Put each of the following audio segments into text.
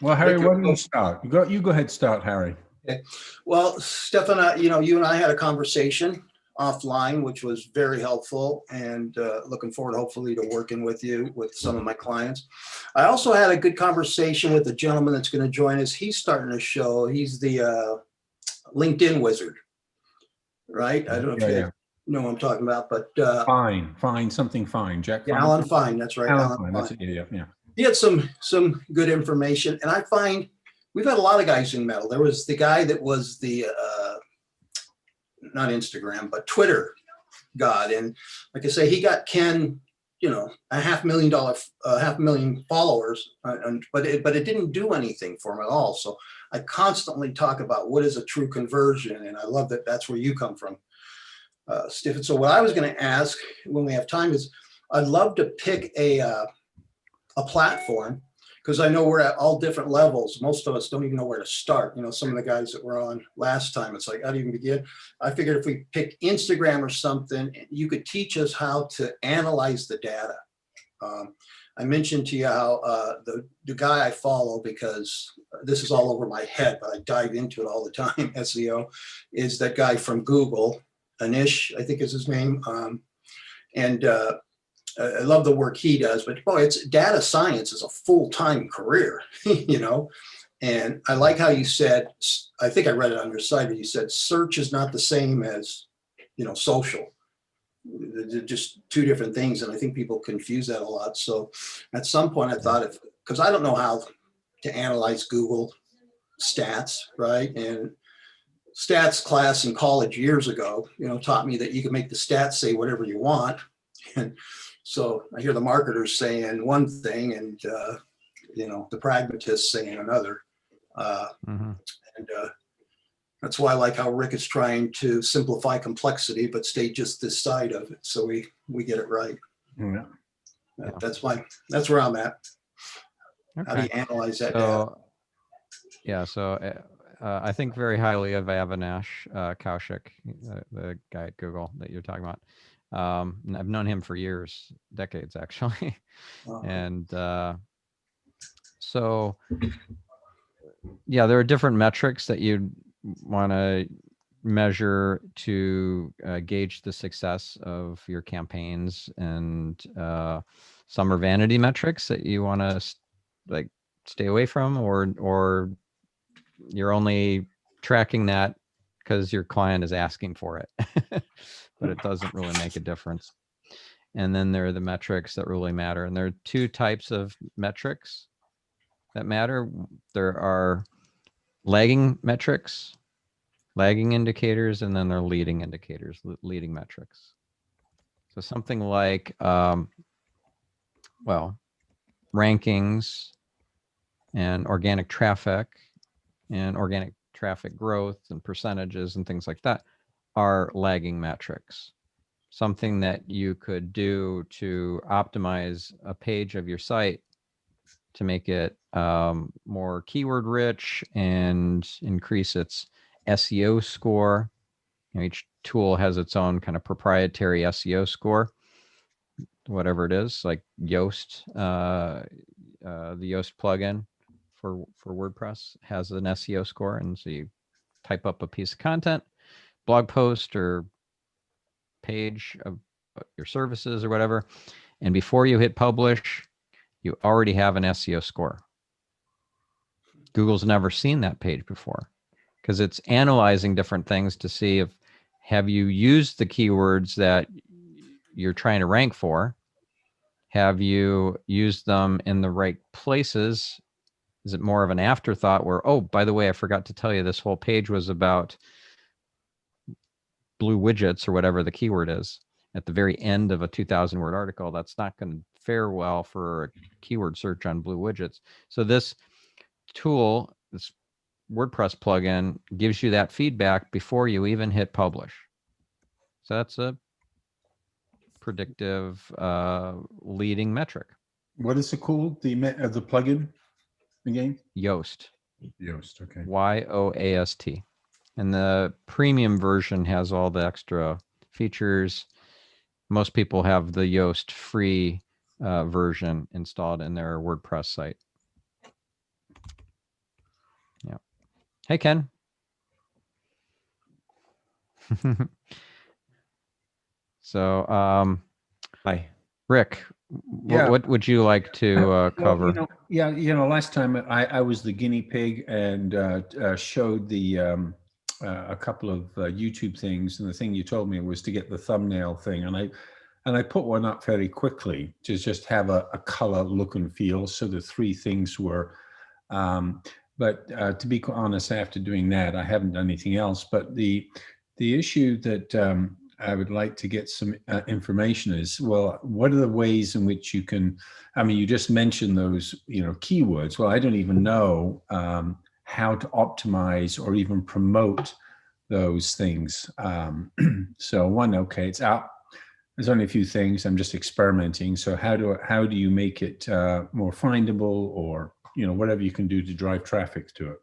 Well, Harry, Victor, why don't you start? You go ahead, start, Harry. okay. Well, Stefan, you and I had a conversation offline, which was very helpful, and looking forward, hopefully, to working with you with some of my clients. I also had a good conversation with the gentleman that's going to join us. He's starting a show. He's the LinkedIn wizard, right? I don't know if Yeah, you yeah. guys know what I'm talking about, but Fine, something fine. Jack yeah, Fine. Alan Fine. That's right, Alan Alan Fine. That's Fine. it. Yeah, yeah. He had some good information, and I find we've had a lot of guys in metal. There was the guy that was the not Instagram, but Twitter god, and like I say, he got Ken, a $500,000 followers, but it didn't do anything for him at all. So I constantly talk about what is a true conversion, and I love that that's where you come from, Stephen. So what I was going to ask when we have time is, I'd love to pick a platform, because I know we're at all different levels. Most of us don't even know where to start. Some of the guys that were on last time, it's like, how do you even begin? I figured if we pick Instagram or something, you could teach us how to analyze the data. I mentioned to you how the guy I follow, because this is all over my head, but I dive into it all the time, SEO, is that guy from Google, Anish, I think is his name. And I love the work he does, but boy, it's data science is a full-time career, And I like how you said, I think I read it on your site, but you said search is not the same as, social. They're just two different things. And I think people confuse that a lot. So at some point I thought, because I don't know how to analyze Google stats, right? And stats class in college years ago, taught me that you can make the stats say whatever you want. And so I hear the marketers saying one thing and, the pragmatists saying another. And that's why I like how Rick is trying to simplify complexity, but stay just this side of it. So we get it right. Yeah. That's where I'm at. Okay. How do you analyze that data? Yeah, so I think very highly of Avinash Kaushik, the guy at Google that you're talking about. And I've known him for years, decades actually. And so, yeah, there are different metrics that you'd want to measure to gauge the success of your campaigns, and some are vanity metrics that you want to stay away from, or you're only tracking that because your client is asking for it, but it doesn't really make a difference. And then there are the metrics that really matter. And there are two types of metrics that matter. There are lagging metrics, lagging indicators, and then there are leading indicators, leading metrics. So something like, rankings and organic traffic growth and percentages and things like that are lagging metrics. Something that you could do to optimize a page of your site to make it more keyword rich and increase its SEO score. Each tool has its own kind of proprietary SEO score, whatever it is, like Yoast, the Yoast plugin for WordPress has an SEO score. And so you type up a piece of content, blog post or page of your services or whatever, and before you hit publish, you already have an SEO score. Google's never seen that page before because it's analyzing different things to see if have you used the keywords that you're trying to rank for? Have you used them in the right places? Is it more of an afterthought where, oh, by the way, I forgot to tell you this whole page was about blue widgets or whatever the keyword is at the very end of a 2,000 word article? That's not going to fare well for a keyword search on blue widgets. So this tool, this WordPress plugin, gives you that feedback before you even hit publish. So that's a predictive leading metric. What is it called? The plugin again? Yoast. Yoast. Okay. Yoast. And the premium version has all the extra features. Most people have the Yoast free version installed in their WordPress site. Hey, Ken. So, Hi. Rick, Yeah. what would you like to Well, cover? last time I was the guinea pig and showed the a couple of YouTube things, and the thing you told me was to get the thumbnail thing, and I put one up very quickly to just have a color, look, and feel. So the three things were, but to be quite honest, after doing that, I haven't done anything else. But the issue that I would like to get some information is, well, what are the ways in which you can, I mean, you just mentioned those, keywords. Well, I don't even know how to optimize or even promote those things. So one, okay, it's out. There's only a few things. I'm just experimenting. So how do you make it more findable, or whatever you can do to drive traffic to it?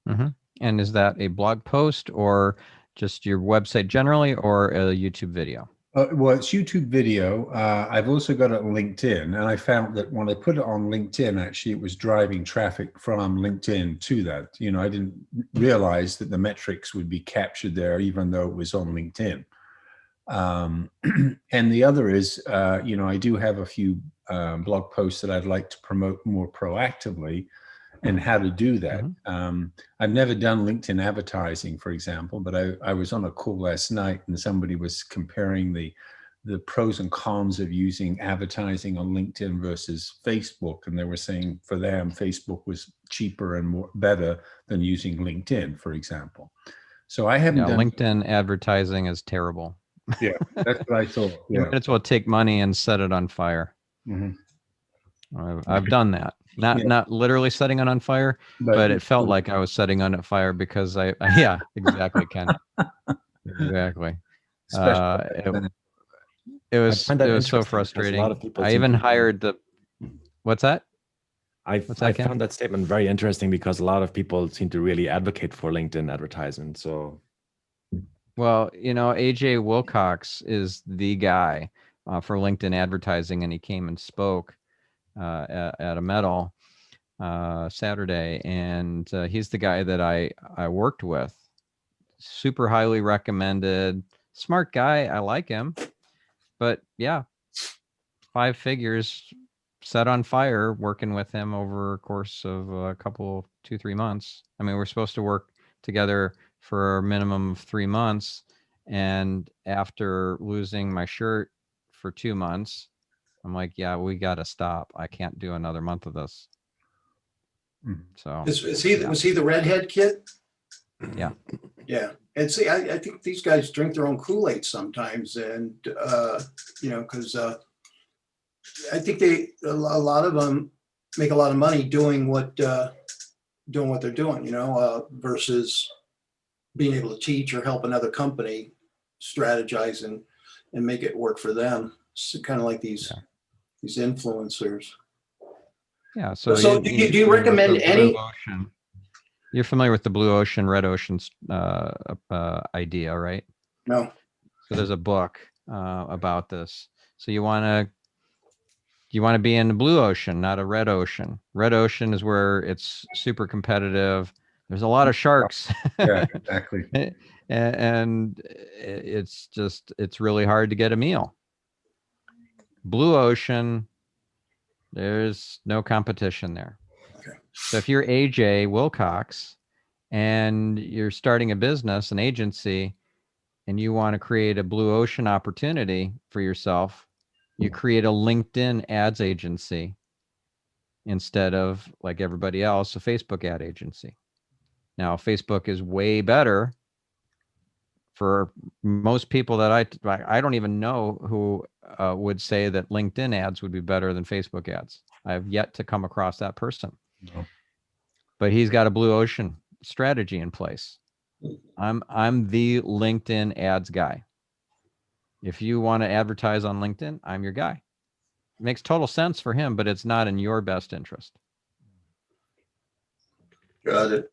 Mm-hmm. And is that a blog post or just your website generally, or a YouTube video? Well, it's YouTube video. I've also got it on LinkedIn, and I found that when I put it on LinkedIn, actually, it was driving traffic from LinkedIn to that. I didn't realize that the metrics would be captured there, even though it was on LinkedIn. And the other is, I do have a few blog posts that I'd like to promote more proactively, and how to do that. I've never done LinkedIn advertising, for example, but I was on a call last night and somebody was comparing the pros and cons of using advertising on LinkedIn versus Facebook. And they were saying for them, Facebook was cheaper and better than using LinkedIn, for example. So I haven't done LinkedIn advertising is terrible. Yeah, that's what I thought. You might as well take money and set it on fire. I've done that. Not literally setting it on fire, but it felt like I was setting on fire because yeah, exactly, Ken. Exactly. It was so frustrating. A lot of people I even hired the. What's that? I found that statement very interesting because a lot of people seem to really advocate for LinkedIn advertisement. So, well, AJ Wilcox is the guy for LinkedIn advertising, and he came and spoke at a medal Saturday, and he's the guy that I worked with. Super highly recommended, smart guy. I like him, but yeah, 5 figures set on fire working with him over a course of a couple 2-3 months. I mean, we're supposed to work together for a minimum of 3 months, and after losing my shirt for 2 months, I'm like, yeah, we got to stop. I can't do another month of this. So was he the redhead kid? Yeah. Yeah. And see, I think these guys drink their own Kool-Aid sometimes, and because I think a lot of them make a lot of money doing what they're doing, versus being able to teach or help another company strategize and make it work for them. It's kind of like these influencers. Yeah. So do you recommend any? You're familiar with the blue ocean, red ocean idea, right? No. So there's a book about this. So you want to be in the blue ocean, not a red ocean. Red ocean is where it's super competitive. There's a lot of sharks. Yeah, exactly. And it's really hard to get a meal. Blue ocean, there's no competition there. Okay. So if you're AJ Wilcox and you're starting a business, an agency, and you want to create a blue ocean opportunity for yourself, you create a LinkedIn ads agency instead of, like everybody else, a Facebook ad agency. Now, Facebook is way better for most people that I don't even know who would say that LinkedIn ads would be better than Facebook ads. I have yet to come across that person. No. But he's got a blue ocean strategy in place. I'm the LinkedIn ads guy. If you want to advertise on LinkedIn, I'm your guy. It makes total sense for him, but it's not in your best interest. Got it.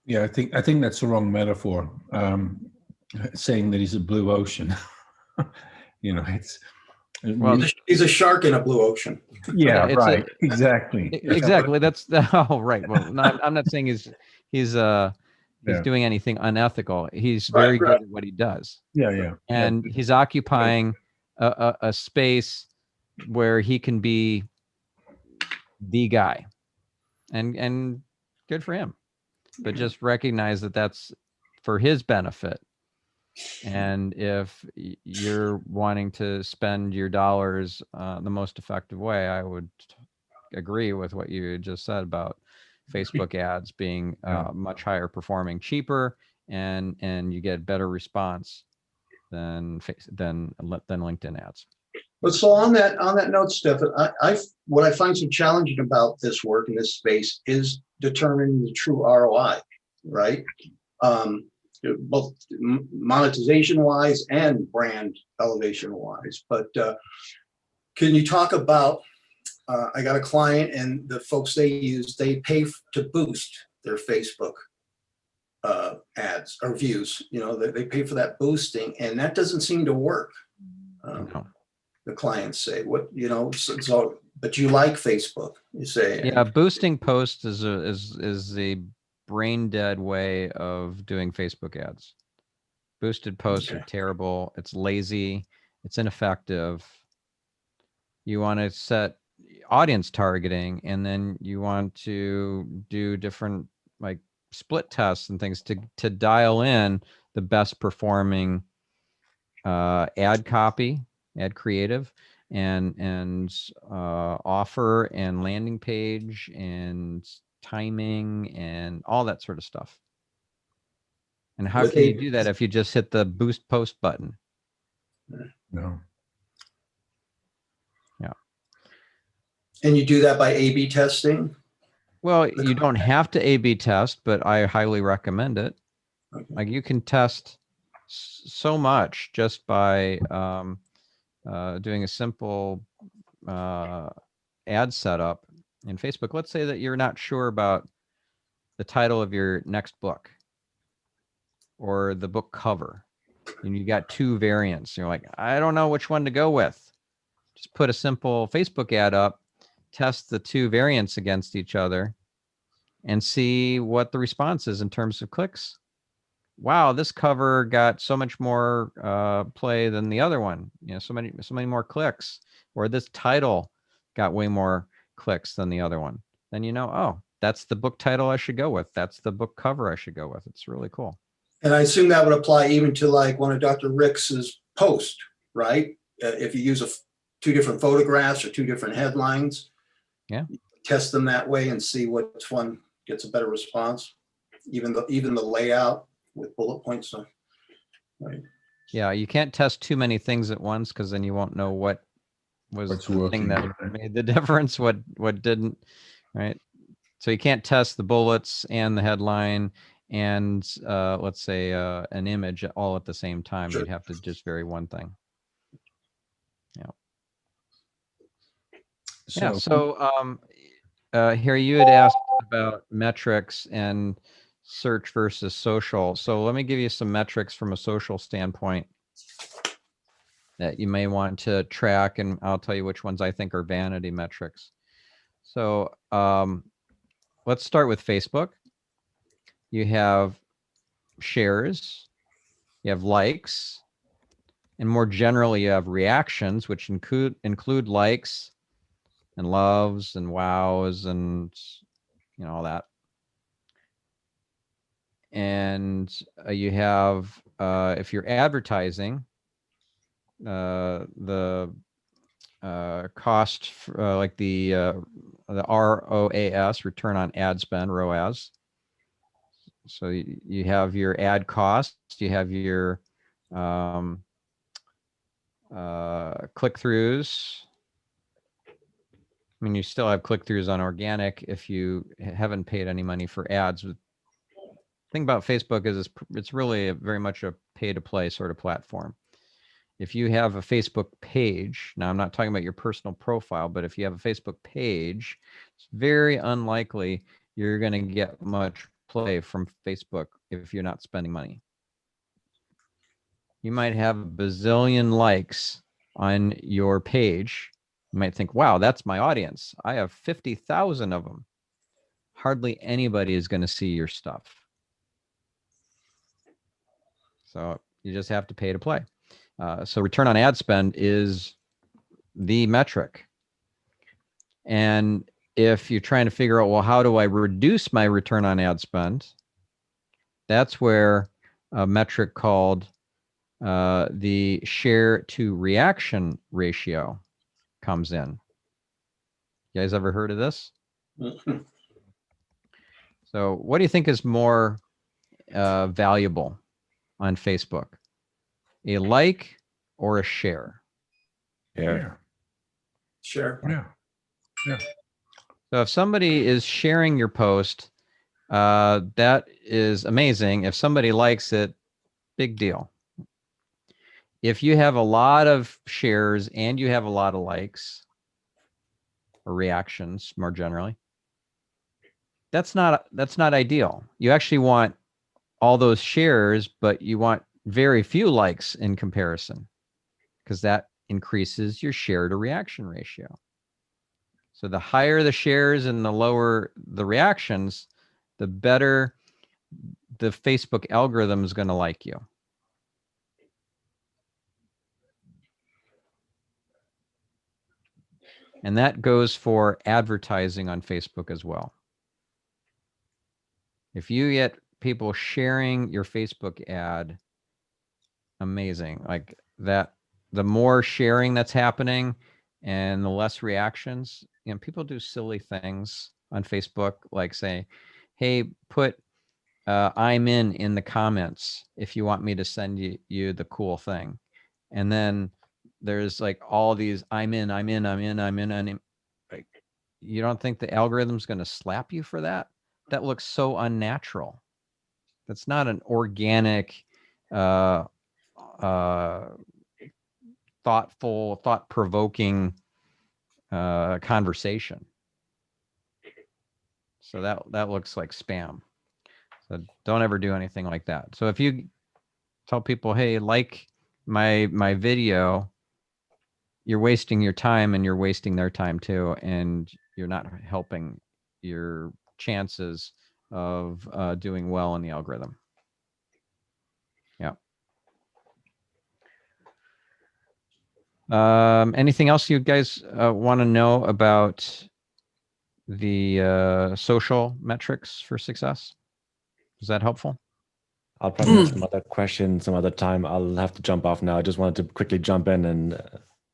Yeah, I think that's the wrong metaphor. Saying that he's a blue ocean. It's Well, He's a shark in a blue ocean. yeah, it's right. Exactly. exactly. That's oh, right. Well, I'm not saying he's Yeah. doing anything unethical. He's Right, very right. good at what he does, Yeah, yeah. and he's occupying a space where he can be the guy, and good for him. But just recognize that that's for his benefit. And if you're wanting to spend your dollars the most effective way, I would agree with what you just said about Facebook ads being much higher performing, cheaper, and you get better response than LinkedIn ads. But so on that note, Stefan, what I find so challenging about this work in this space is determining the true ROI, right? Both monetization wise and brand elevation wise. But can you talk about? I got a client, and the folks they use, they pay to boost their Facebook ads or views. You know, they pay for that boosting, and that doesn't seem to work. No. The clients say, "What, you know?" So, but you like Facebook, you say? Yeah, boosting posts is a brain dead way of doing Facebook ads. Boosted posts are terrible. It's lazy. It's ineffective. You want to set audience targeting, and then you want to do different like split tests and things to dial in the best performing ad copy, ad creative, and offer and landing page and timing and all that sort of stuff. And how can you do that if you just hit the boost post button? No. Yeah. And you do that by A/B testing? Well, you don't have to A/B test, but I highly recommend it. Okay. Like you can test so much just by doing a simple ad setup in Facebook. Let's say that you're not sure about the title of your next book or the book cover, and you got two variants. You're like, I don't know which one to go with. Just put a simple Facebook ad up, test the two variants against each other, and see what the response is in terms of clicks. Wow, this cover got so much more play than the other one. You know, so many more clicks. Or this title got way more clicks than the other one. Then you know, oh, that's the book title I should go with. That's the book cover I should go with. It's really cool. And I assume that would apply even to like one of Dr. Ricks's posts, right? If you use two different photographs or two different headlines, yeah, test them that way and see which one gets a better response. Even the layout with bullet points, right? Yeah, you can't test too many things at once because then you won't know what was the thing that made the difference, what didn't, right? So you can't test the bullets and the headline and let's say an image all at the same time. Sure. You'd have to just vary one thing. Yeah. So here you had asked about metrics and search versus social. So let me give you some metrics from a social standpoint that you may want to track, and I'll tell you which ones I think are vanity metrics. So let's start with Facebook. You have shares, you have likes, and more generally, you have reactions, which include likes and loves and wows and all that. And you have, if you're advertising, the cost, like the ROAS, return on ad spend, ROAS. So you have your ad cost, you have your click-throughs. I mean, you still have click-throughs on organic if you haven't paid any money for ads. The thing about Facebook is it's really very much a pay-to-play sort of platform. If you have a Facebook page, now I'm not talking about your personal profile, but if you have a Facebook page, it's very unlikely you're going to get much play from Facebook if you're not spending money. You might have a bazillion likes on your page, you might think, wow, that's my audience. I have 50,000 of them. Hardly anybody is going to see your stuff. So you just have to pay to play. So return on ad spend is the metric. And if you're trying to figure out, well, how do I reduce my return on ad spend? That's where a metric called the share to reaction ratio comes in. You guys ever heard of this? So what do you think is more valuable on Facebook? A like or a share? Yeah. Sure. Yeah. So if somebody is sharing your post, that is amazing. If somebody likes it, big deal. If you have a lot of shares and you have a lot of likes or reactions more generally, that's not ideal. You actually want all those shares, but you want very few likes in comparison, because that increases your share to reaction ratio. So the higher the shares and the lower the reactions, the better the Facebook algorithm is going to like you. And that goes for advertising on Facebook as well. If you get people sharing your Facebook ad, amazing. Like that, the more sharing that's happening and the less reactions, people do silly things on Facebook, like say, hey, put I'm in the comments if you want me to send you the cool thing. And then there's like all these I'm in. Like, you don't think the algorithm's going to slap you for that? That looks so unnatural. That's not an organic, thoughtful, thought-provoking conversation. So that looks like spam. So don't ever do anything like that. So if you tell people, hey, like my video, you're wasting your time and you're wasting their time too, and you're not helping your chances of doing well in the algorithm. Yeah. Anything else you guys want to know about the social metrics for success? Is that helpful? I'll probably have some other questions some other time. I'll have to jump off now. I just wanted to quickly jump in and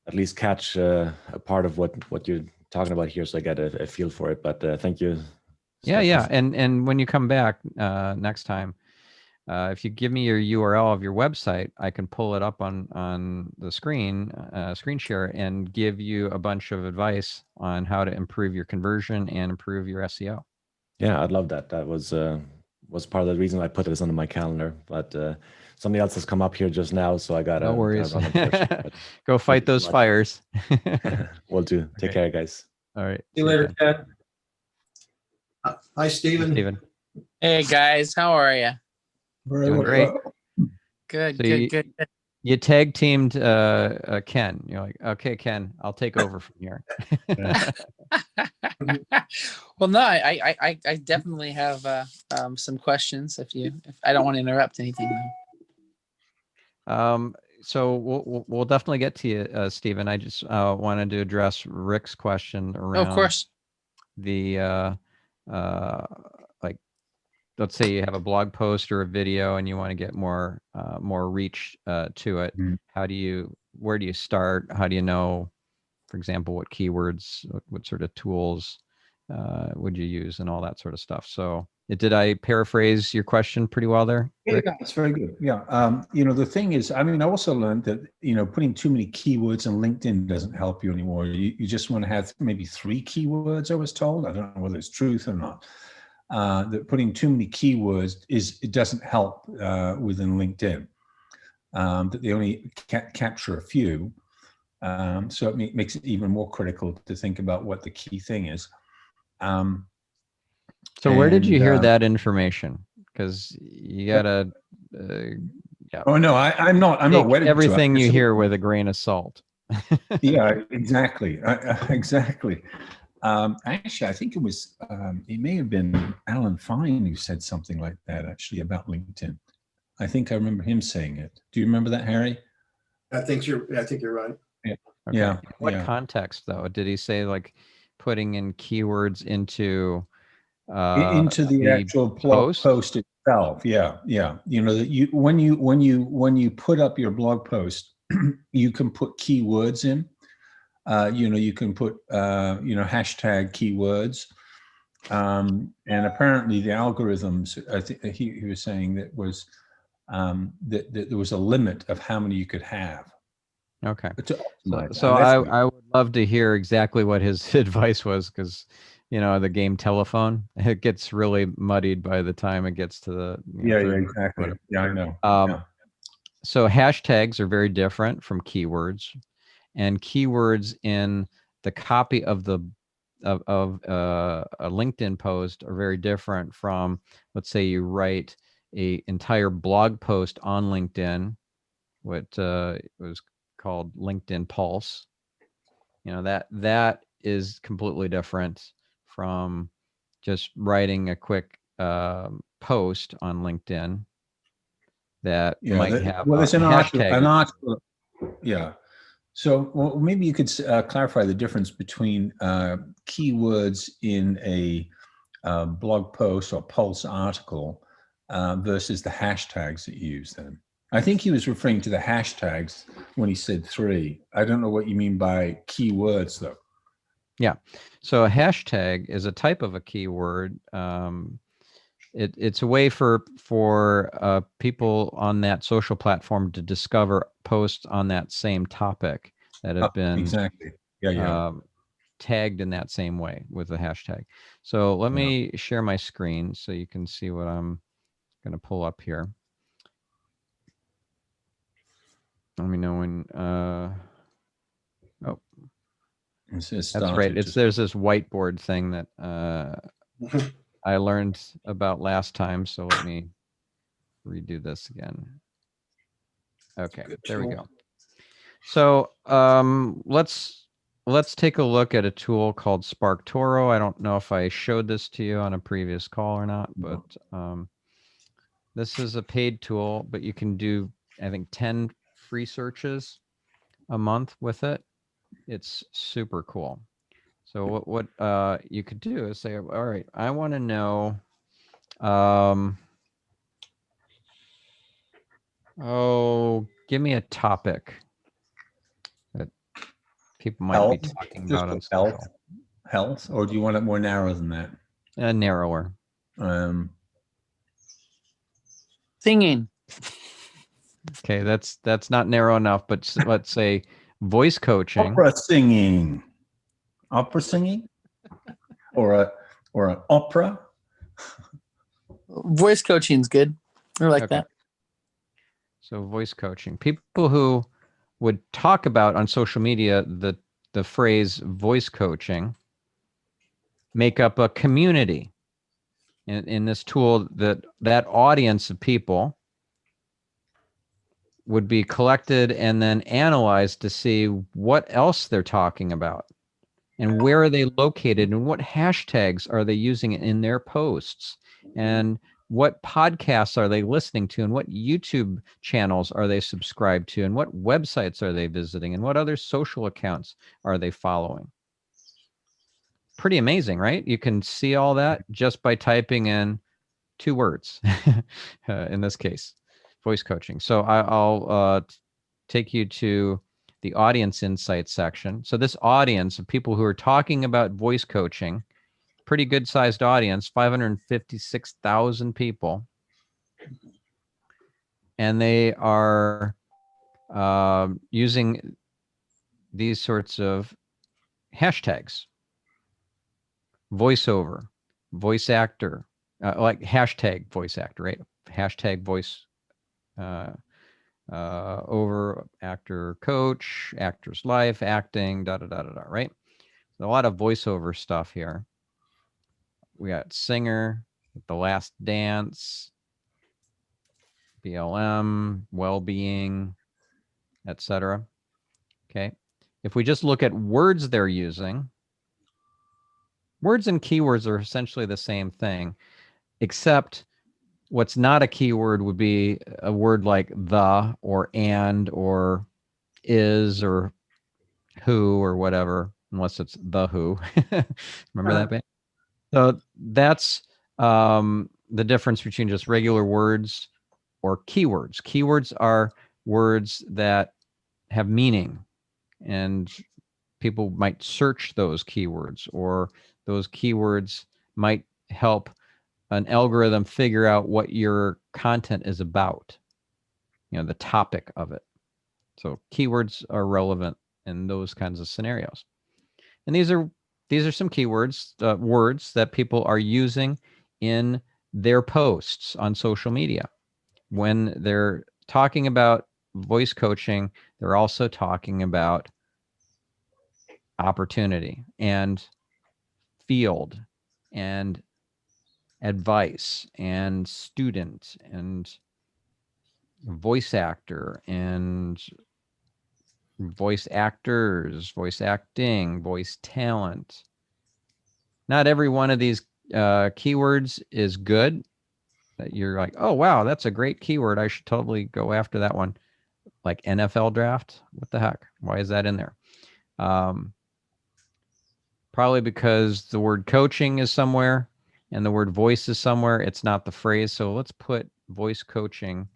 at least catch a part of what you're talking about here, so I get a feel for it. But thank you. Yeah. And when you come back next time, if you give me your URL of your website, I can pull it up on the screen share, and give you a bunch of advice on how to improve your conversion and improve your SEO. Yeah, I'd love that. That was part of the reason I put this on my calendar. But something else has come up here just now, so I gotta. No worries. Run unfortunately, Go fight those fires. Will do. Take care, guys. All right. See you later, Ted. Hi, Stephen. Steven. Hey guys, how are you? Doing great. Good, So good. You tag teamed Ken. You're like, okay, Ken, I'll take over from here. Well, no, I definitely have some questions. If I don't want to interrupt anything. So we'll definitely get to you, Stephen. I just wanted to address Rick's question around. Of course. The like, let's say you have a blog post or a video and you want to get more reach to it. Mm-hmm. Where do you start? How do you know, for example, what keywords, what sort of tools would you use, and all that sort of stuff? So did I paraphrase your question pretty well there, Rick? Yeah, it's very good. Yeah. The thing is, I also learned that, putting too many keywords on LinkedIn doesn't help you anymore. You just want to have maybe 3 keywords, I was told. I don't know whether it's truth or not. That putting too many keywords it doesn't help within LinkedIn. That they only capture a few. So it makes it even more critical to think about what the key thing is. So where did you hear that information? Because you gotta. Yeah. Oh no, I'm not. I'm Take not wedded everything to it. you hear with a grain of salt. Yeah, exactly. Exactly. Actually, I think it may have been Alan Fine who said something like that actually about LinkedIn. I think I remember him saying it. Do you remember that, Harry? I think you're right. Yeah. Okay. Yeah. In what Yeah. context though? Did he say like putting in keywords into Into the the actual blog post? post itself. Yeah. Yeah. You know that when you put up your blog post, you can put keywords in. You can put hashtag keywords. And apparently the algorithms, I think he was saying that was that there was a limit of how many you could have Okay. to So, optimize. so And that's I would love to hear exactly what his advice was, because the game telephone, it gets really muddied by the time it gets to the yeah, third exactly. whatever. Yeah, I know. Um, so hashtags are very different from keywords, and keywords in the copy of a LinkedIn post are very different from, let's say you write a entire blog post on LinkedIn, what was called LinkedIn Pulse. That is completely different from just writing a quick post on LinkedIn that Yeah. might have Well, a it's an article. hashtag. An article. Yeah. So, well, maybe you could clarify the difference between keywords in a blog post or Pulse article versus the hashtags that you use then. I think he was referring to the hashtags when he said 3. I don't know what you mean by keywords, though. Yeah. So a hashtag is a type of a keyword. It's a way for people on that social platform to discover posts on that same topic that have been Exactly. Yeah, yeah. tagged in that same way with a hashtag. So let me share my screen so you can see what I'm going to pull up here. Let me know when. Oh, that's right. There's this whiteboard thing that I learned about last time. So let me redo this again. Okay, there we go. So let's take a look at a tool called SparkToro. I don't know if I showed this to you on a previous call or not, but this is a paid tool, but you can do, I think, 10 free searches a month with it. It's super cool. So what you could do is say, all right, I want to know, give me a topic that people might be talking about on social. Health, or do you want it more narrow than that? Narrower. Singing. Okay, that's not narrow enough, but let's say voice coaching. Opera singing, or an opera. Voice coaching's good. I like that. So voice coaching. People who would talk about on social media the phrase voice coaching make up a community in this tool. That audience of people would be collected and then analyzed to see what else they're talking about and where are they located and what hashtags are they using in their posts and what podcasts are they listening to and what YouTube channels are they subscribed to and what websites are they visiting and what other social accounts are they following. Pretty amazing, right? You can see all that just by typing in 2 words, in this case, voice coaching. So I'll take you to the audience insights section. So this audience of people who are talking about voice coaching, pretty good sized audience, 556,000 people. And they are using these sorts of hashtags: voiceover, voice actor, like hashtag voice actor, right? Hashtag voice over actor coach, actor's life, acting, right? So a lot of voiceover stuff here. We got singer, The Last Dance, BLM, well-being, etc. Okay. If we just look at words they're using, words and keywords are essentially the same thing, except what's not a keyword would be a word like the or and or is or who or whatever, unless it's the who. Remember that band? So that's the difference between just regular words or keywords. Keywords are words that have meaning, and people might search those keywords, or those keywords might help an algorithm figure out what your content is about, the topic of it. So keywords are relevant in those kinds of scenarios. And these are some keywords, words that people are using in their posts on social media. When they're talking about voice coaching, they're also talking about opportunity and field and advice and student and voice actor and voice actors, voice acting, voice talent. Not every one of these keywords is good. That you're like, oh, wow, that's a great keyword. I should totally go after that one. Like NFL draft. What the heck? Why is that in there? Probably because the word coaching is somewhere and the word voice is somewhere. It's not the phrase. So let's put voice coaching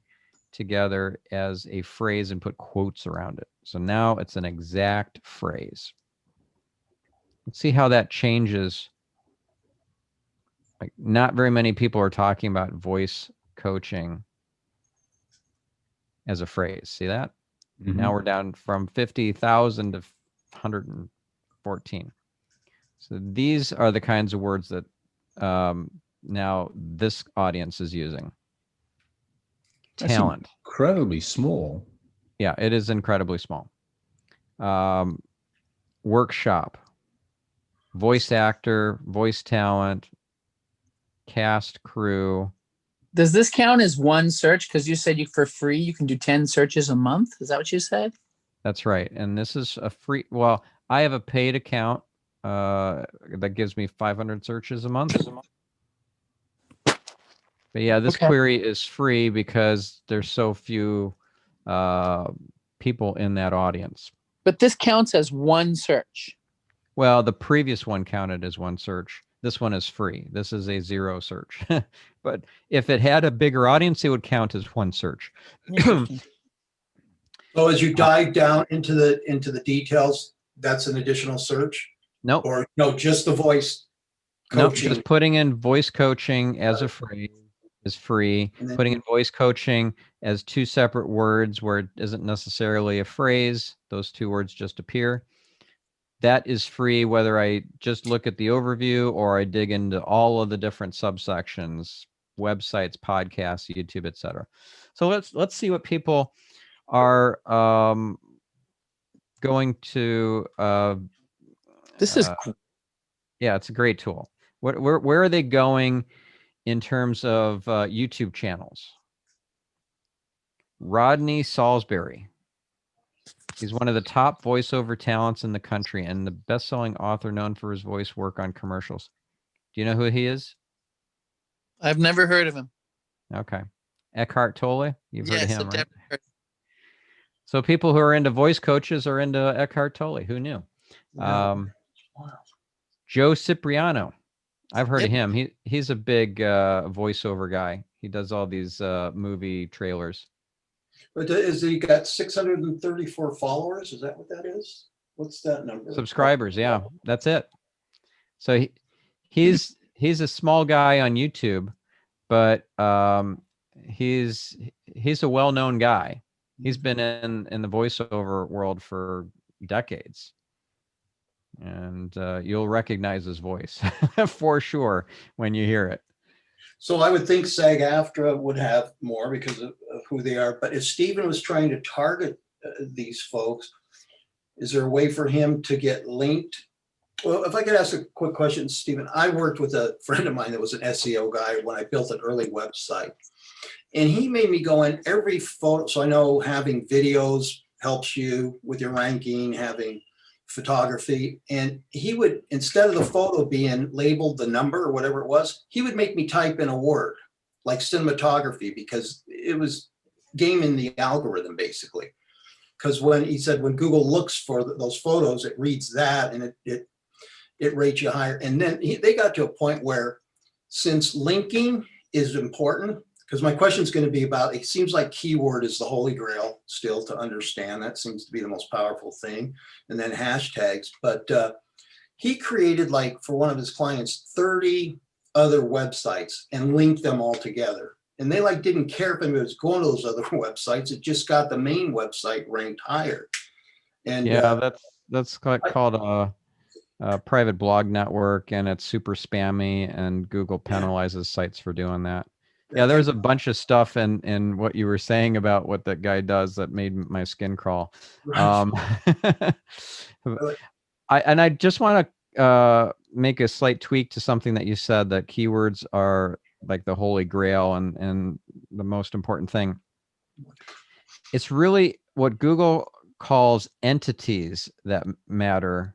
together as a phrase and put quotes around it. So now it's an exact phrase. Let's see how that changes. Like, not very many people are talking about voice coaching as a phrase. See that? Mhm. Now we're down from 50,000 to 114. So these are the kinds of words that now this audience is using. That's Talent. incredibly small. Yeah, it is incredibly small. Workshop, voice actor, voice talent, cast, crew. Does this count as one search? Because you said for free, you can do 10 searches a month. Is that what you said? That's right. And this is a free, well, I have a paid account that gives me 500 searches a month. But yeah, this Okay. query is free because there's so few people in that audience. But this counts as one search. Well, the previous one counted as one search. This one is free. This is a 0 search. But if it had a bigger audience, it would count as one search. Interesting. So as you dive down into the details, that's an additional search? Nope. Or no, just the voice Nope. coaching? Just putting in voice coaching as a phrase is free. And then- Putting in voice coaching as 2 separate words where it isn't necessarily a phrase, those 2 words just appear. That is free whether I just look at the overview or I dig into all of the different subsections, websites, podcasts, YouTube, etc. So let's see what people are going to. This is Yeah, it's a great tool. Where are they going in terms of YouTube channels? Rodney Salisbury. He's one of the top voiceover talents in the country and the best-selling author known for his voice work on commercials. Do you know who he is? I've never heard of him. Okay. Eckhart Tolle? You've heard of Yes, him, I've right? definitely heard. So people who are into voice coaches are into Eckhart Tolle. Who knew? Wow. Joe Cipriano. I've heard of Yep. him. He's a big voiceover guy. He does all these movie trailers. But is he got 634 followers? Is that what that is? What's that number? Subscribers, yeah. That's it. So he's a small guy on YouTube, but he's a well-known guy. He's been in the voiceover world for decades. And you'll recognize his voice for sure when you hear it. So I would think SAG-AFTRA would have more because of who they are. But if Stephen was trying to target these folks, is there a way for him to get linked? Well, if I could ask a quick question, Stephen, I worked with a friend of mine that was an SEO guy when I built an early website. And he made me go in every photo. So I know having videos helps you with your ranking, having photography, and he would, instead of the photo being labeled the number or whatever it was, he would make me type in a word like cinematography, because it was gaming the algorithm basically. Because when he said, when Google looks for those photos, it reads that and it rates you higher. And then they got to a point where, since linking is important, because my question is going to be about, it seems like keyword is the holy grail still to understand. That seems to be the most powerful thing. And then hashtags. But he created, like, for one of his clients, 30 other websites and linked them all together. And they like didn't care if anybody was going to those other websites. It just got the main website ranked higher. And Yeah, that's called a private blog network, and it's super spammy, and Google penalizes sites for doing that. Yeah, there's a bunch of stuff in what you were saying about what that guy does that made my skin crawl. Right. I just want to make a slight tweak to something that you said, that keywords are like the holy grail and the most important thing. It's really what Google calls entities that matter,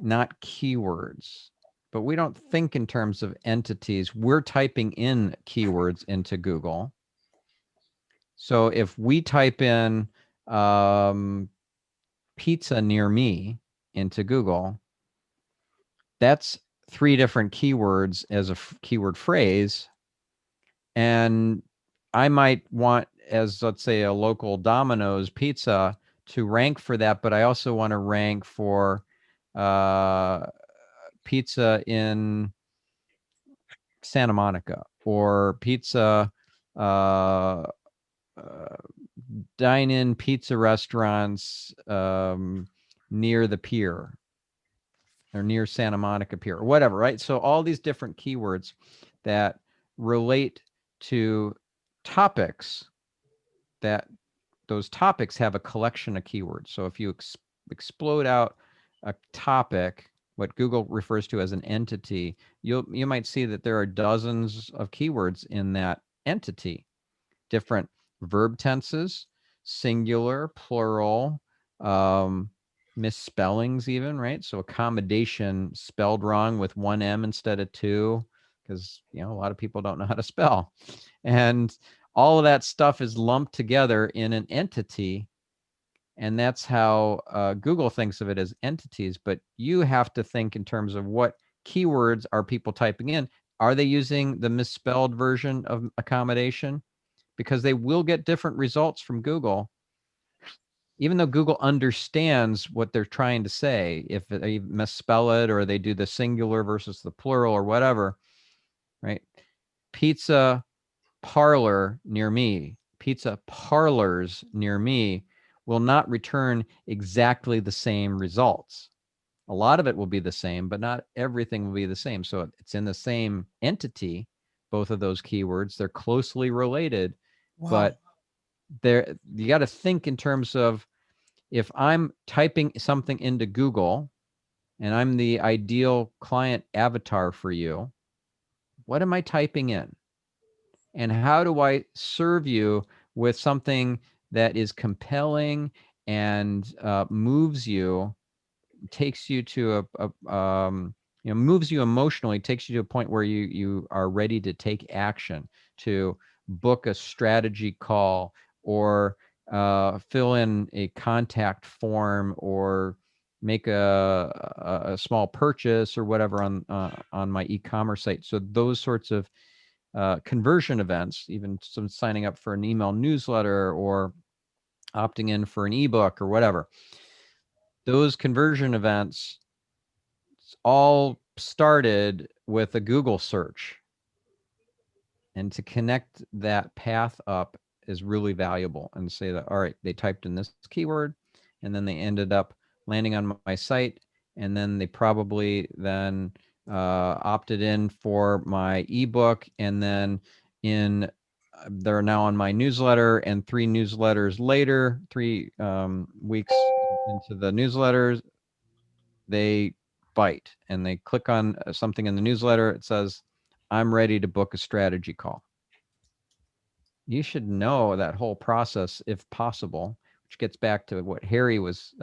not keywords. But we don't think in terms of entities. We're typing in keywords into Google. So if we type in pizza near me into Google, that's 3 different keywords as a keyword phrase. And I might want, as let's say a local Domino's pizza, to rank for that, but I also want to rank for pizza in Santa Monica, or pizza dine-in pizza restaurants near the pier, or near Santa Monica Pier, or whatever, right? So all these different keywords that relate to topics, that those topics have a collection of keywords. So if you explode out a topic, what Google refers to as an entity, you might see that there are dozens of keywords in that entity, different verb tenses, singular, plural, misspellings even, right? So accommodation spelled wrong with 1 M instead of 2, because a lot of people don't know how to spell. And all of that stuff is lumped together in an entity. And that's how Google thinks of it, as entities. But you have to think in terms of what keywords are people typing in. Are they using the misspelled version of accommodation? Because they will get different results from Google, even though Google understands what they're trying to say. If they misspell it, or they do the singular versus the plural, or whatever, right? Pizza parlor near me, pizza parlors near me will not return exactly the same results. A lot of it will be the same, but not everything will be the same. So it's in the same entity, both of those keywords. They're closely related, Wow. but you got to think in terms of, if I'm typing something into Google and I'm the ideal client avatar for you, what am I typing in? And how do I serve you with something that is compelling and moves you, takes you to moves you emotionally, takes you to a point where you are ready to take action, to book a strategy call, or fill in a contact form, or make a small purchase or whatever on my e-commerce site. So those sorts of conversion events, even some signing up for an email newsletter or opting in for an ebook or whatever. Those conversion events all started with a Google search. And to connect that path up is really valuable, and say that, all right, they typed in this keyword and then they ended up landing on my site, and then they probably then opted in for my ebook, and then they're now on my newsletter, and 3 newsletters later, 3 weeks into the newsletters, they bite and they click on something in the newsletter. It says, I'm ready to book a strategy call. You should know that whole process if possible, which gets back to what Harry was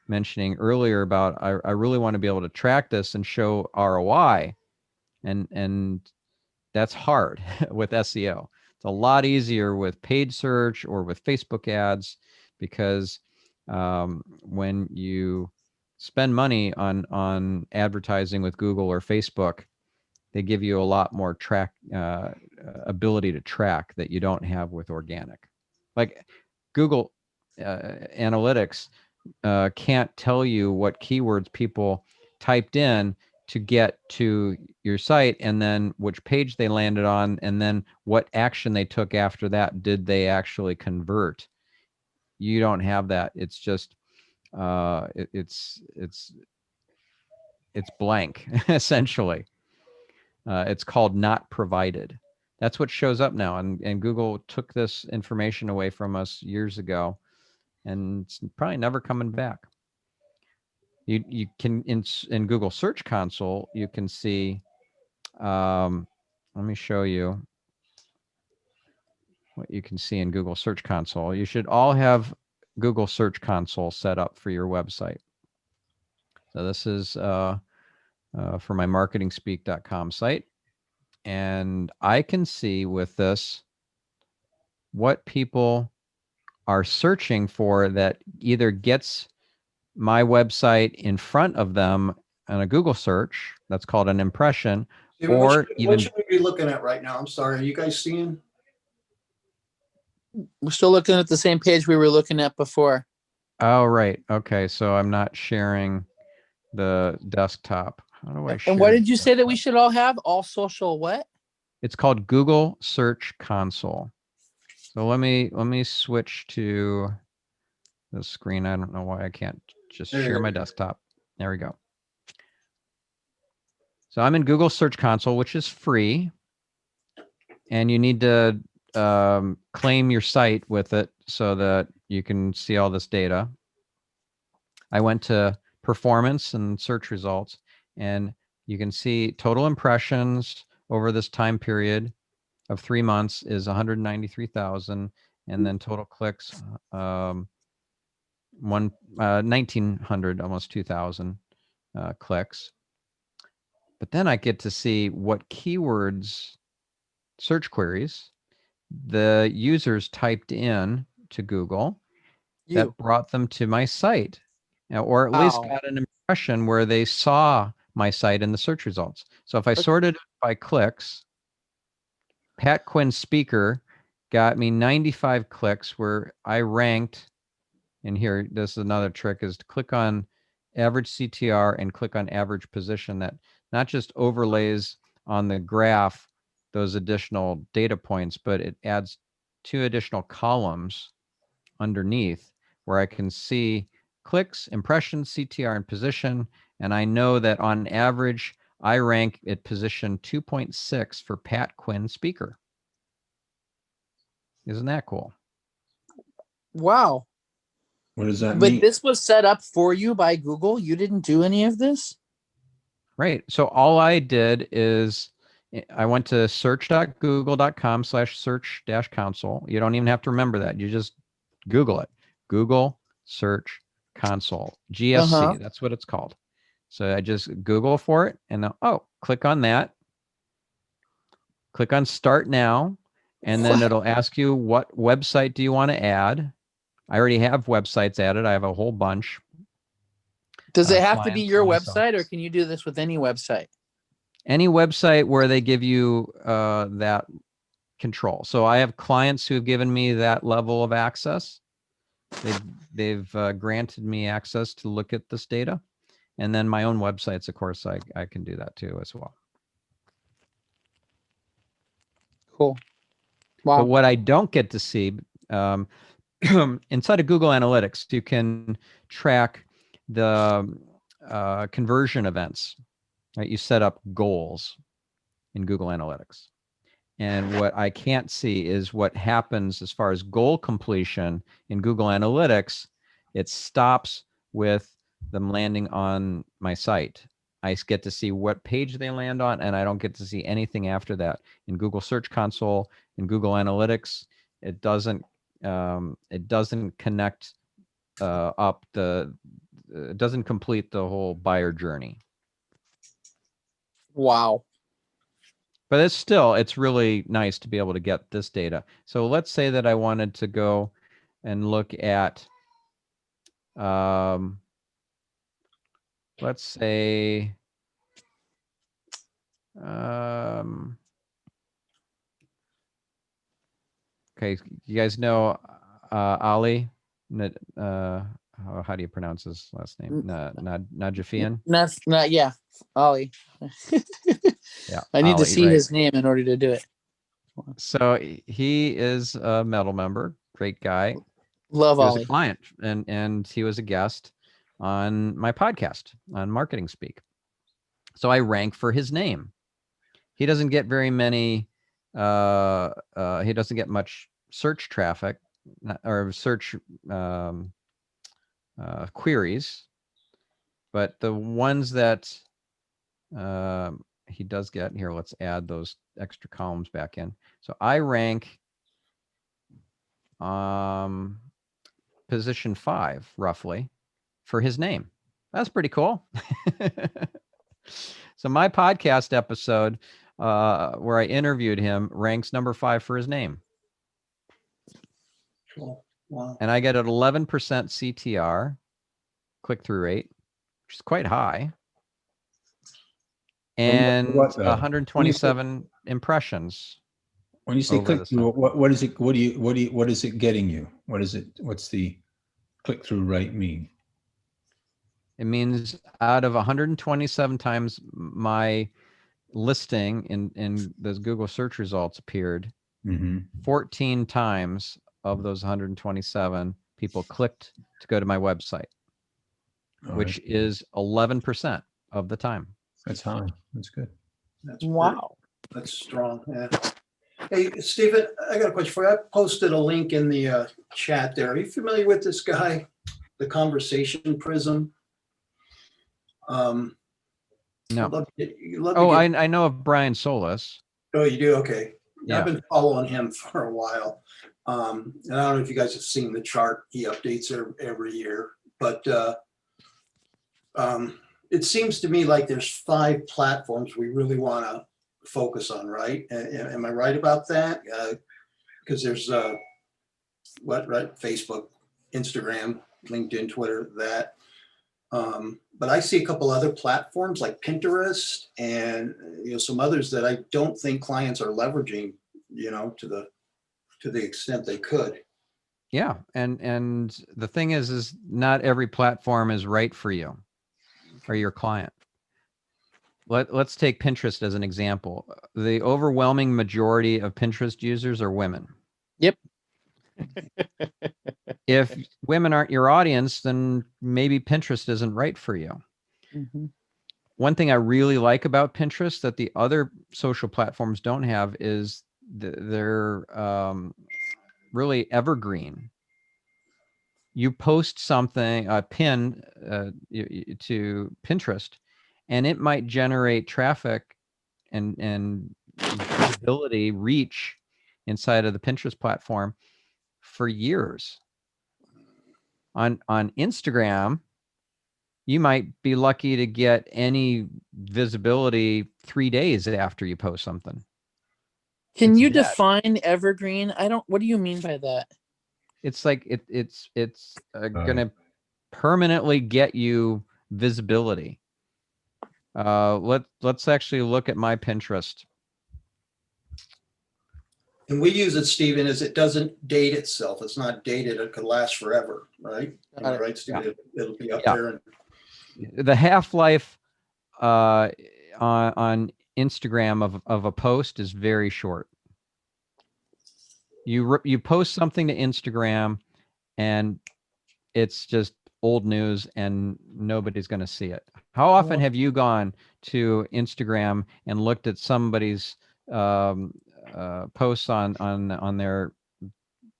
mentioning earlier about I really want to be able to track this and show ROI, and that's hard with SEO. It's a lot easier with paid search or with Facebook ads, because when you spend money on advertising with Google or Facebook, they give you a lot more ability to track that you don't have with organic. Like Google Analytics can't tell you what keywords people typed in to get to your site, and then which page they landed on, and then what action they took after that. Did they actually convert? You don't have that. It's just it's blank essentially. It's called not provided. That's what shows up now, and Google took this information away from us years ago, and it's probably never coming back. You can in Google Search Console, you can see. Let me show you what you can see in Google Search Console. You should all have Google Search Console set up for your website. So this is for my marketingspeak.com site, and I can see with this what people are searching for that either gets my website in front of them on a Google search. That's called an impression. Steven, Or what even should we be looking at right now? I'm sorry. Are you guys seeing? We're still looking at the same page we were looking at before. oh, right. Okay, so I'm not sharing the desktop. How do I share? And what did you say that we should all have? All social what? It's called Google Search Console. So let me switch to the screen. I don't know why I can't just share my desktop. There we go. So I'm in Google Search Console, which is free, and you need to claim your site with it so that you can see all this data. I went to performance and search results, and you can see total impressions over this time period of 3 months is 193,000, and then total clicks 1,900, almost 2,000 clicks. But then I get to see what keywords, search queries, the users typed in to Google that brought them to my site, or at least got an impression where they saw my site in the search results. So if I sorted it by clicks, Pat Quinn's speaker got me 95 clicks, where I ranked. And here, this is another trick, is to click on average CTR and click on average position. That not just overlays on the graph those additional data points, but it adds 2 additional columns underneath where I can see clicks, impressions, CTR, and position. And I know that on average, I rank at position 2.6 for Pat Quinn speaker. Isn't that cool? Wow. What does that But mean? this was set up for you by Google. You didn't do any of this? Right. So all I did is I went to search.google.com/search-console. You don't even have to remember that. You just Google it. Google Search Console. GSC. That's what it's called. So I just Google for it, and then, click on that. Click on Start Now, and then it'll ask you, what website do you want to add? I already have websites added. I have a whole bunch. Does it have to be clients your on myself. website, or can you do this with any website? Any website where they give you that control. So I have clients who have given me that level of access. They've granted me access to look at this data. And then my own websites, of course, I can do that too as well. Cool. Wow. But what I don't get to see, inside of Google Analytics, you can track the conversion events. Right? You set up goals in Google Analytics. And what I can't see is what happens as far as goal completion in Google Analytics. It stops with them landing on my site. I get to see what page they land on, and I don't get to see anything after that. In Google Search Console, in Google Analytics, it doesn't connect up the it doesn't complete the whole buyer journey. Wow. But it's really nice to be able to get this data. So let's say that I wanted to go and look at, let's say, okay, you guys know Ali? How do you pronounce his last name? Najafian? Not yeah, Ollie. Yeah, I need to Ali, see right. his name in order to do it. So he is a metal member, great guy. Love He was a Ollie. client, and he was a guest on my podcast on Marketing Speak. So I rank for his name. He doesn't get very many. He doesn't get much search traffic or search queries, but the ones that he does get here, let's add those extra columns back in. So I rank position 5 roughly for his name. That's pretty cool. So my podcast episode where I interviewed him ranks number 5 for his name. Cool. Wow. And I get an 11% CTR, click-through rate, which is quite high. And What, though? 127 impressions. When you say over click the through, site. what is it? What is it getting you? What's the click through rate mean? It means out of 127 times my listing in those Google search results appeared, 14 times of those 127 people clicked to go to my website, which is 11% of the time. That's high. That's good. That's Wow. That's strong. Yeah. Hey, Stephen, I got a question for you. I posted a link in the chat there. Are you familiar with this guy, the Conversation Prism? No. Oh, I know of Brian Solis. Oh, you do? Okay. Yeah. I've been following him for a while. And I don't know if you guys have seen the chart. He updates every year. But it seems to me like there's 5 platforms we really want to focus on, right? Am I right about that? Because there's Facebook, Instagram, LinkedIn, Twitter, that. But I see a couple other platforms like Pinterest and some others that I don't think clients are leveraging, to the extent they could. Yeah, and the thing is not every platform is right for you or your client. Let's take Pinterest as an example. The overwhelming majority of Pinterest users are women. Yep. If women aren't your audience, then maybe Pinterest isn't right for you. Mm-hmm. One thing I really like about Pinterest that the other social platforms don't have is they're really evergreen. You post something, a pin to Pinterest, and it might generate traffic and visibility, reach inside of the Pinterest platform for years. On Instagram, you might be lucky to get any visibility 3 days after you post something. Can It's you dead. define evergreen? What do you mean by that? It's like it's going to permanently get you visibility. Let's actually look at my Pinterest. And we use it, Stephen, as it doesn't date itself. It's not dated. It could last forever, right? Am I right, Stephen? Yeah. It'll be up Yeah. there. The half-life on Instagram of a post is very short. You post something to Instagram and it's just old news and nobody's going to see it. How often have you gone to Instagram and looked at somebody's posts on their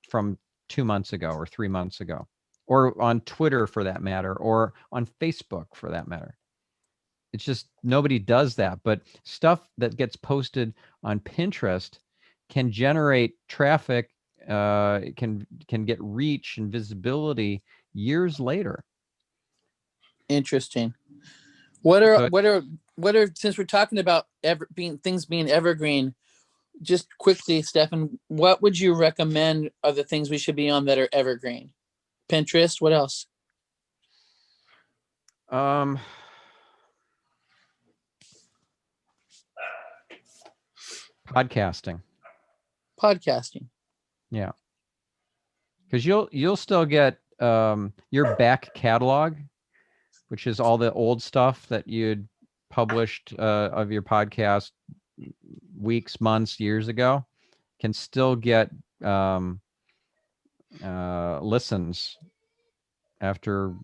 from 2 months ago or 3 months ago, or on Twitter for that matter, or on Facebook for that matter? It's just nobody does that. But stuff that gets posted on Pinterest can generate traffic, can get reach and visibility years later. Interesting. So What are since we're talking about things being evergreen, just quickly, Stefan, what would you recommend are the things we should be on that are evergreen? Pinterest, what else? Podcasting. Podcasting. Yeah. Because you'll still get your back catalog, which is all the old stuff that you'd published of your podcast weeks, months, years ago, can still get listens after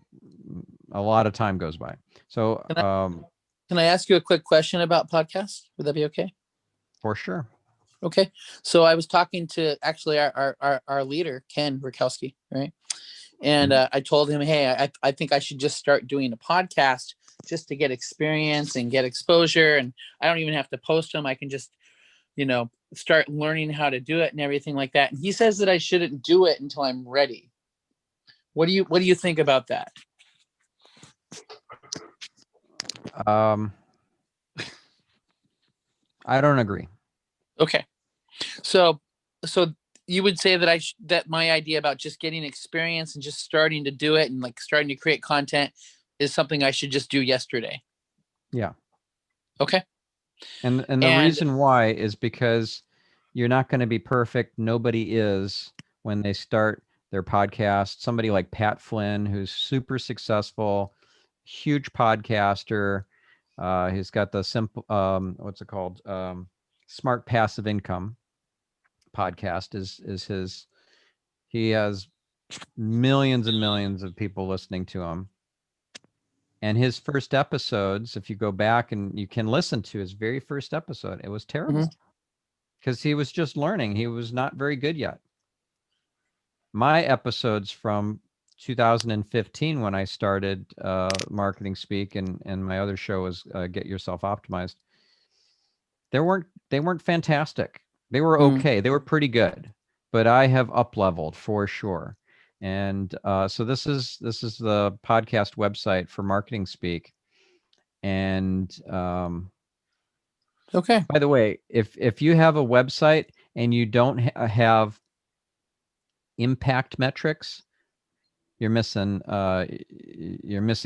a lot of time goes by. So Can I ask you a quick question about podcasts? Would that be okay? for sure. Okay. So I was talking to actually our leader, Ken Rakowski, right? And I told him, hey, I think I should just start doing a podcast just to get experience and get exposure. And I don't even have to post them. I can just, start learning how to do it and everything like that. And he says that I shouldn't do it until I'm ready. What do you think about that? I don't agree. Okay. So you would say that that my idea about just getting experience and just starting to do it and like starting to create content is something I should just do yesterday. Yeah. Okay. And the reason why is because you're not going to be perfect. Nobody is when they start their podcast. Somebody like Pat Flynn, who's super successful, huge podcaster. He's got the simple, what's it called? Smart Passive Income podcast is his. He has millions and millions of people listening to him. And his first episodes, if you go back and you can listen to his very first episode, it was terrible because he was just learning. He was not very good yet. My episodes from 2015, when I started Marketing Speak, and my other show was Get Yourself Optimized, they weren't fantastic. They were okay. They were pretty good, but I have up-leveled for sure. And so this is the podcast website for Marketing Speak. And okay. by the way, if you have a website and you don't have impact metrics, you're missing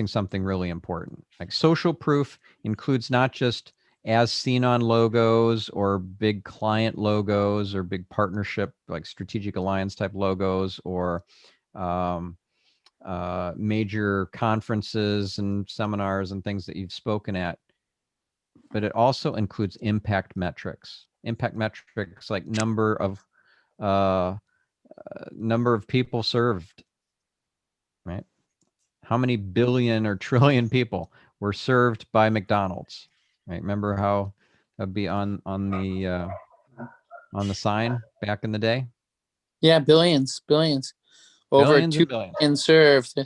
something really important. Like social proof includes not just as seen on logos or big client logos or big partnership like strategic alliance type logos or major conferences and seminars and things that you've spoken at, but it also includes impact metrics. Impact metrics like number of people served, right? How many billion or trillion people were served by McDonald's, right? Remember how that'd be on the sign back in the day? Yeah, billions. Over Billions 2 and billions. billion served.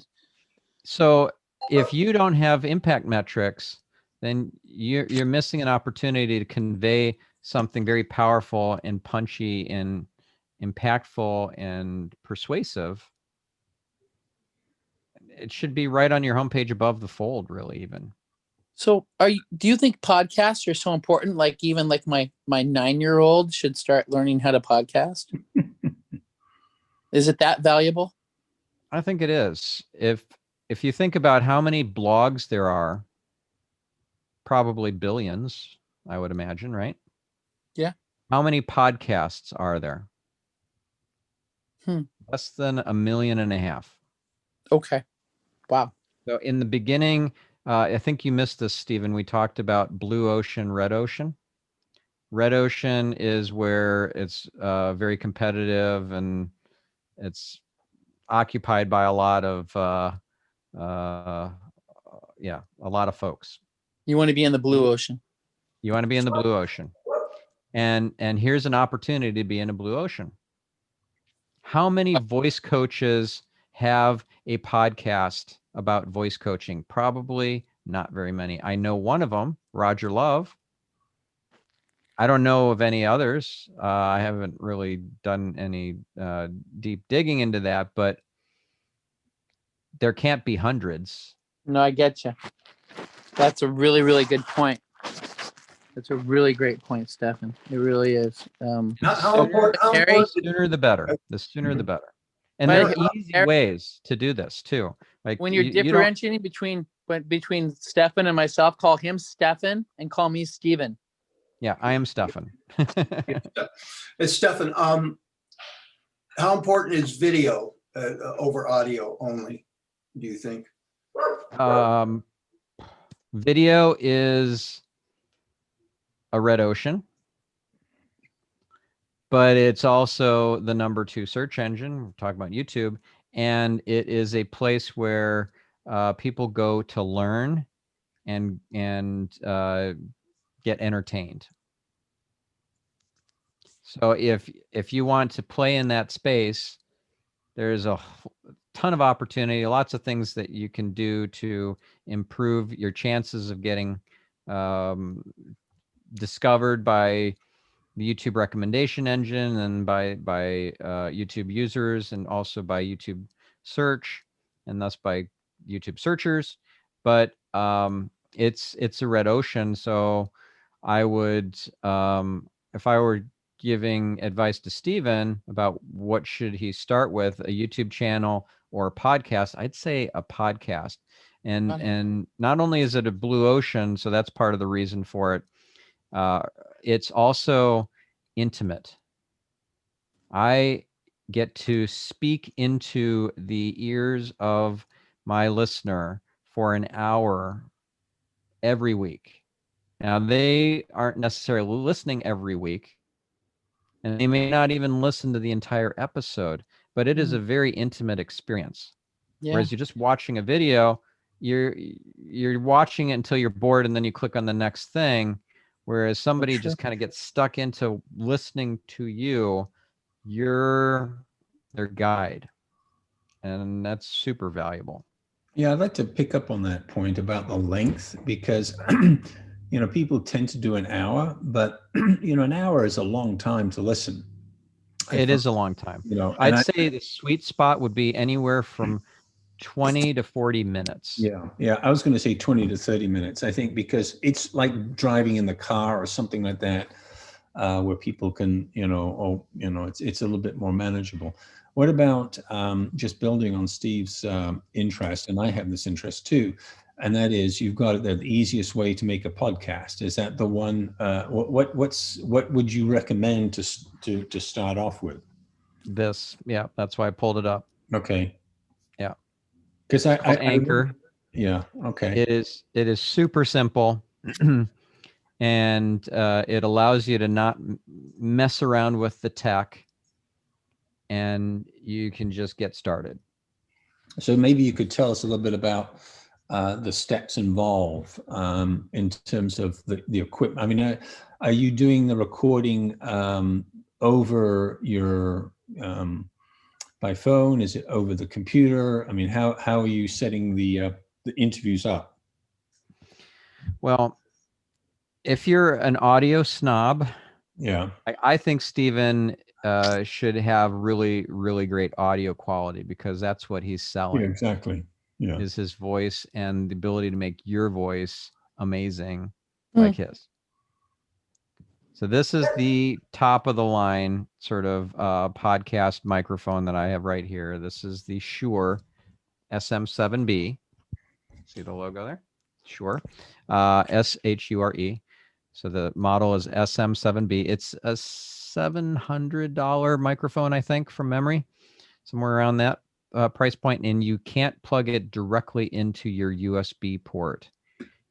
So if you don't have impact metrics, then you're missing an opportunity to convey something very powerful and punchy and impactful and persuasive. It should be right on your homepage above the fold, really, even. So do you think podcasts are so important? Like even like my 9-year-old should start learning how to podcast? Is it that valuable? I think it is. If you think about how many blogs there are, probably billions, I would imagine, right? Yeah. How many podcasts are there? Less than 1.5 million. Okay. Wow. So in the beginning, I think you missed this, Stephen. We talked about blue ocean, red ocean. Red ocean is where it's very competitive and it's occupied by a lot of a lot of folks. You want to be in the blue ocean. You want to be in the blue ocean. And here's an opportunity to be in a blue ocean. How many voice coaches have a podcast about voice coaching? Probably not very many. I know one of them, Roger Love. I don't know of any others. I haven't really done any deep digging into that, but there can't be hundreds. No, I get you. That's a really, really good point. That's a really great point, Stefan. It really is. How important? How Harry? important? Sooner the better. The sooner the Mhm. better. And But there are Harry- easy ways to do this too. Like when you're you don't. differentiating between Stefan and myself, call him Stefan and call me Steven. Yeah, I am Stefan. It's Stefan. How important is video over audio only? Do you think? Video is a red ocean, but it's also the _2 search engine. We're talking about YouTube, and it is a place where people go to learn and get entertained. So if you want to play in that space, there's a ton of opportunity, lots of things that you can do to improve your chances of getting discovered by the YouTube recommendation engine and by YouTube users, and also by YouTube search, and thus by YouTube searchers. But it's a red ocean. So I would, if I were giving advice to Steven about what should he start with, a YouTube channel or a podcast, I'd say a podcast. And not only is it a blue ocean, so that's part of the reason for it. It's also intimate. I get to speak into the ears of my listener for an hour every week. Now, they aren't necessarily listening every week, and they may not even listen to the entire episode, but it is a very intimate experience. Yeah. Whereas you're just watching a video, you're watching it until you're bored, and then you click on the next thing. Whereas somebody Sure. just kind of gets stuck into listening to you, you're their guide. And that's super valuable. Yeah, I'd like to pick up on that point about the length, because people tend to do an hour, but an hour is a long time to listen. It is a long time. And I'd say the sweet spot would be anywhere from 20 to 40 minutes. Yeah. I was going to say 20 to 30 minutes, I think, because it's like driving in the car or something like that, where people can, it's a little bit more manageable. What about just building on Steve's interest? And I have this interest too, and that is, you've got the easiest way to make a podcast. Is that the one? What would you recommend to start off with? Yeah, that's why I pulled it up. Okay. Yeah. Because I Anchor. Yeah. Okay. It is super simple, and it allows you to not mess around with the tech, and you can just get started. So maybe you could tell us a little bit about the steps involved in terms of the equipment. I mean, are you doing the recording over your by phone? Is it over the computer? I mean, how are you setting the interviews up? Well, if you're an audio snob, Yeah, I think Steven should have really, really great audio quality, because that's what he's selling. yeah, exactly. Yeah, Is his voice and the ability to make your voice amazing like his. So this is the top of the line sort of podcast microphone that I have right here. This is the Shure Sm7b. See the logo there? Shure. SHURE. So the model is SM7B. It's a $700 microphone, I think, from memory, somewhere around that price point. And you can't plug it directly into your USB port.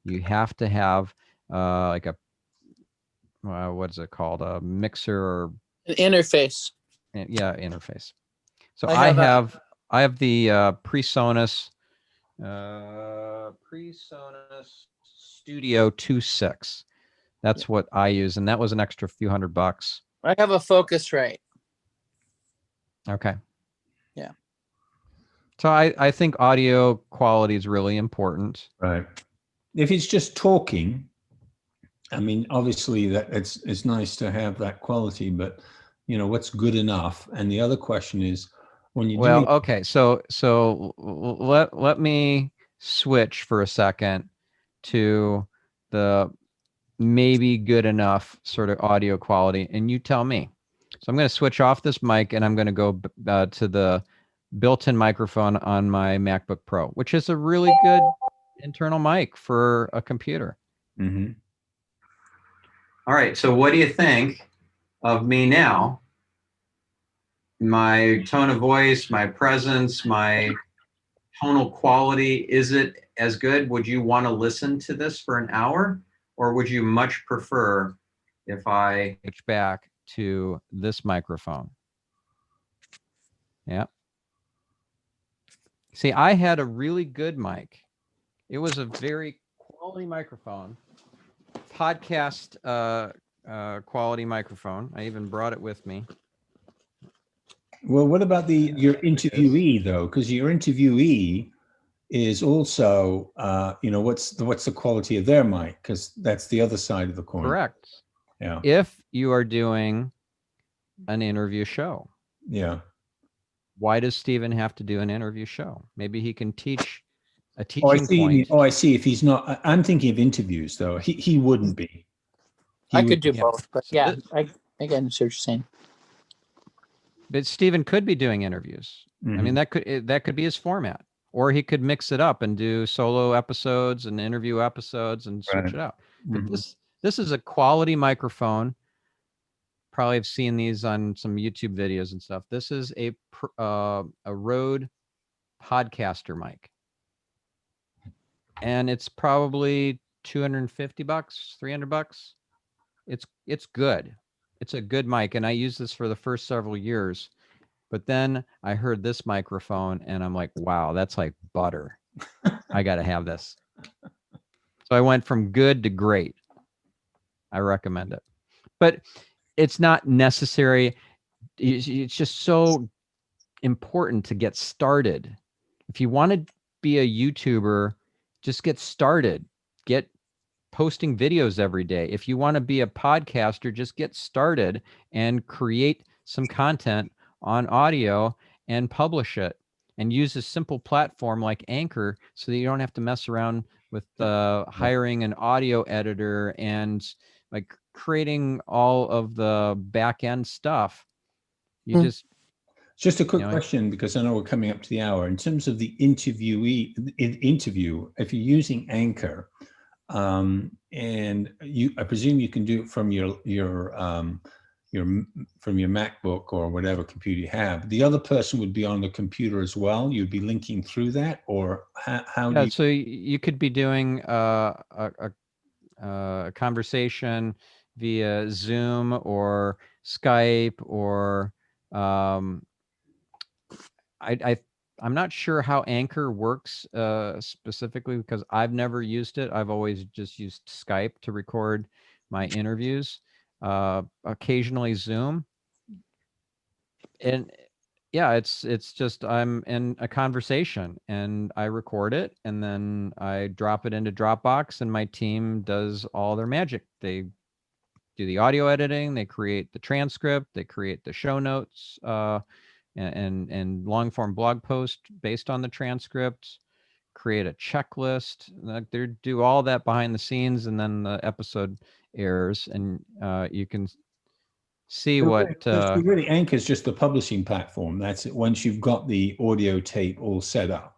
You have to have like a, what is it called? A mixer or An interface. yeah, interface. So I have the PreSonus Studio 2.6. That's what I use, and that was an extra few $100. I have a Focusrite. Okay. Yeah. So I think audio quality is really important. right. If it's just talking, I mean, obviously that it's nice to have that quality, but what's good enough? And the other question is, when you okay, so let me switch for a second to the maybe good enough sort of audio quality, and you tell me. So I'm going to switch off this mic, and I'm going to go to the built-in microphone on my MacBook Pro, which is a really good internal mic for a computer. Mm-hmm. All right, so what do you think of me now? My tone of voice, my presence, my tonal quality, is it as good? Would you want to listen to this for an hour, or would you much prefer if I switch back to this microphone? Yeah. See, I had a really good mic. It was a very quality microphone, podcast quality microphone. I even brought it with me. Well, what about your interviewee though? Because your interviewee is also, what's the quality of their mic? Because that's the other side of the coin. Correct. Yeah. If you are doing an interview show. Yeah. Why does Stephen have to do an interview show? Maybe he can teach a Oh, I teaching see. point. Oh, I see. If he's not, I'm thinking of interviews though. He wouldn't be. I could do Yeah. both, but yeah, I again, see what you're saying. But Stephen could be doing interviews. I mean, that could be his format, or he could mix it up and do solo episodes and interview episodes and switch it out. But this is a quality microphone. Probably have seen these on some YouTube videos and stuff. This is a Rode podcaster mic, and it's probably $250, $300. It's good. It's a good mic, and I used this for the first several years. But then I heard this microphone, and I'm like, wow, that's like butter. I got to have this. So I went from good to great. I recommend it. But it's not necessary. It's just so important to get started. If you want to be a YouTuber, just get started. Get posting videos every day. If you want to be a podcaster, just get started and create some content on audio and publish it, and use a simple platform like Anchor so that you don't have to mess around with hiring an audio editor and like creating all of the back end stuff. You just a quick question, because I know we're coming up to the hour. In terms of the interview, if you're using Anchor, and I presume you can do it from your MacBook or whatever computer you have. The other person would be on the computer as well. You'd be linking through that, or how do you? So you could be doing a conversation via Zoom or Skype, or I'm not sure how Anchor works specifically, because I've never used it. I've always just used Skype to record my interviews, occasionally Zoom. And yeah, it's just I'm in a conversation and I record it, and then I drop it into Dropbox, and my team does all their magic. They do the audio editing, they create the transcript, they create the show notes, and long form blog post based on the transcript, create a checklist. They do all that behind the scenes, and then the episode airs, and you can see what. So really, Anchor is just the publishing platform. That's it. Once you've got the audio tape all set up.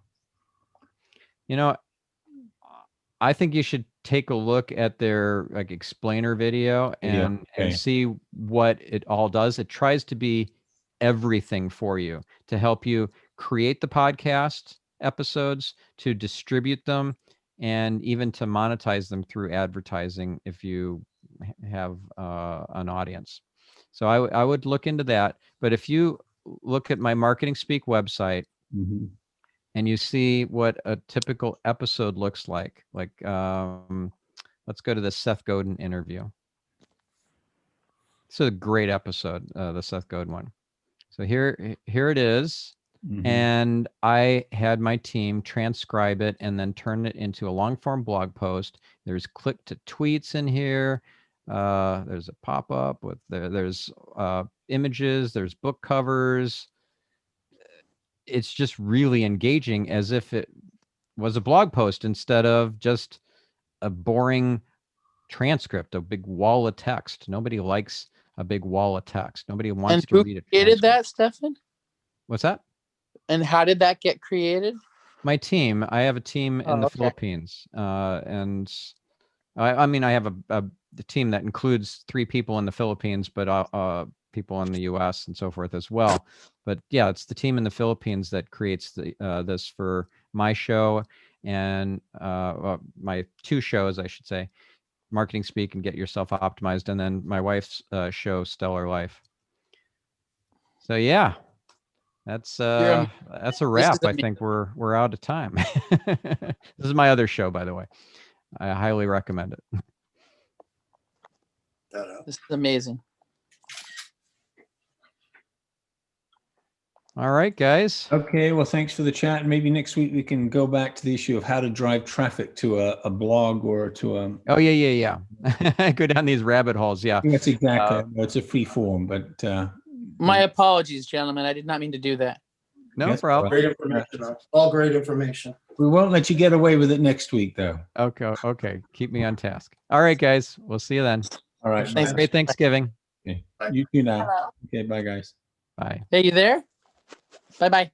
I think you should take a look at their like explainer video and see what it all does. It tries to be everything for you, to help you create the podcast episodes, to distribute them, and even to monetize them through advertising if you have an audience. So I would look into that. But if you look at my Marketing Speak website, and you see what a typical episode looks like let's go to the Seth Godin interview. It's a great episode, the Seth Godin one. So here it is. And I had my team transcribe it and then turn it into a long form blog post. There's click to tweets in here. There's a pop-up with there's images, there's book covers. It's just really engaging, as if it was a blog post instead of just a boring transcript, a big wall of text. Nobody likes a big wall of text. Nobody wants And to who read it. created that, Stefan? What's that? And how did that get created? My team. I have a team in Oh, the okay. Philippines, and I mean, I have the team that includes 3 people in the Philippines, but people in the U.S. and so forth as well. But yeah, it's the team in the Philippines that creates the this for my show and my 2 shows, I should say, Marketing Speak and Get Yourself Optimized, and then my wife's show, Stellar Life. So yeah, that's a This wrap. is I think we're out of time. This is my other show, by the way. I highly recommend it. This is amazing. All right, guys. Okay, well, thanks for the chat. Maybe next week we can go back to the issue of how to drive traffic to a blog or to a. Oh yeah. Go down these rabbit holes. Yeah. That's exactly. It's a free form, but My apologies, gentlemen. I did not mean to do that. No Yes, problem. Great information. All great information. we won't let you get away with it next week, though. Okay. Keep me on task. All right, guys. We'll see you then. All right. Thanks. Bye. Great Thanksgiving. Okay. Bye. You too now. Okay. Bye, guys. Bye. Hey, you there? Bye-bye.